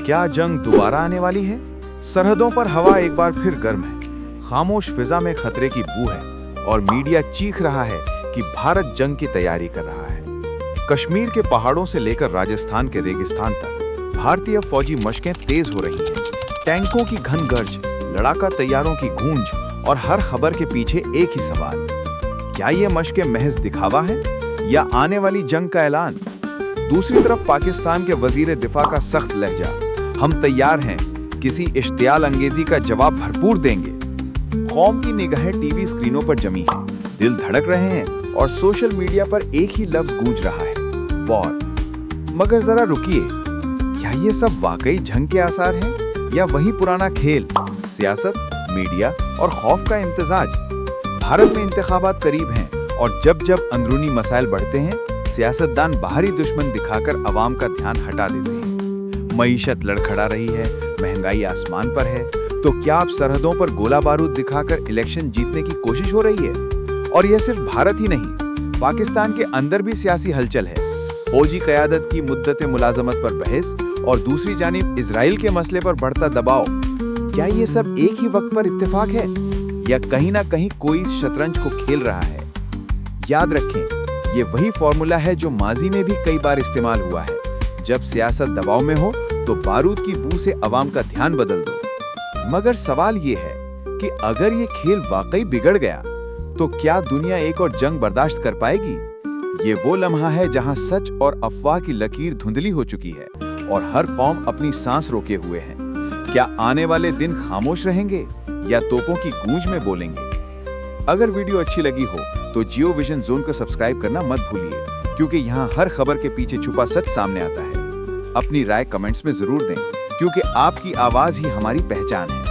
क्या जंग दोबारा आने वाली है? सरहदों पर हवा एक बार फिर गर्म है, खामोश फिजा में खतरे की बू है और मीडिया चीख रहा है कि भारत जंग की तैयारी कर रहा है। कश्मीर के पहाड़ों से लेकर राजस्थान के रेगिस्तान तक भारतीय फौजी मशकें तेज हो रही हैं। टैंकों की घन गर्ज, लड़ाका तैयारों की गूंज और हर खबर के पीछे एक ही सवाल, क्या ये मशकें महज दिखावा है या आने वाली जंग का ऐलान? दूसरी तरफ पाकिस्तान के वजीर दिफा का सख्त लहजा, हम तैयार हैं, किसी इश्तियाल अंगेजी का जवाब भरपूर देंगे। कौम की निगाहें टीवी स्क्रीनों पर जमी हैं, दिल धड़क रहे हैं और सोशल मीडिया पर एक ही लफ्ज गूंज रहा है, वॉर। मगर जरा रुकिए, क्या ये सब वाकई जंग के आसार हैं या वही पुराना खेल, सियासत, मीडिया और खौफ का इम्तिजाज? भारत में इंतखाबात करीब हैं और जब जब अंदरूनी मसाइल बढ़ते हैं, सियासतदान बाहरी दुश्मन दिखाकर अवाम का ध्यान हटा देते हैं। मईशत लड़खड़ा रही है, महंगाई आसमान पर है, तो क्या अब सरहदों पर गोला बारूद दिखाकर इलेक्शन जीतने की कोशिश हो रही है? और यह सिर्फ भारत ही नहीं, पाकिस्तान के अंदर भी सियासी हलचल है। फौजी क़यादत की मुद्दत मुलाजमत पर बहस और दूसरी जानिब इजराइल के मसले पर बढ़ता दबाव। क्या ये सब एक ही वक्त पर इत्तेफाक है या कहीं ना कहीं कोई इस शतरंज को खेल रहा है? याद रखें, ये वही फॉर्मूला है जो माजी में भी कई बार इस्तेमाल हुआ है। जब सियासत दबाव में हो तो बारूद की बू से अवाम का ध्यान बदल दो। मगर सवाल ये है कि अगर ये खेल वाकई बिगड़ गया तो क्या दुनिया एक और जंग बर्दाश्त कर पाएगी? ये वो लम्हा है जहां सच और अफवाह की लकीर धुंधली हो चुकी है और हर कौम अपनी सांस रोके हुए है। क्या आने वाले दिन खामोश रहेंगे या तोपों की गूंज में बोलेंगे? अगर वीडियो अच्छी लगी हो तो जियो विजन जोन को सब्सक्राइब करना मत भूलिए, क्योंकि यहाँ हर खबर के पीछे छुपा सच सामने आता है। अपनी राय कमेंट्स में जरूर दें, क्योंकि आपकी आवाज ही हमारी पहचान है।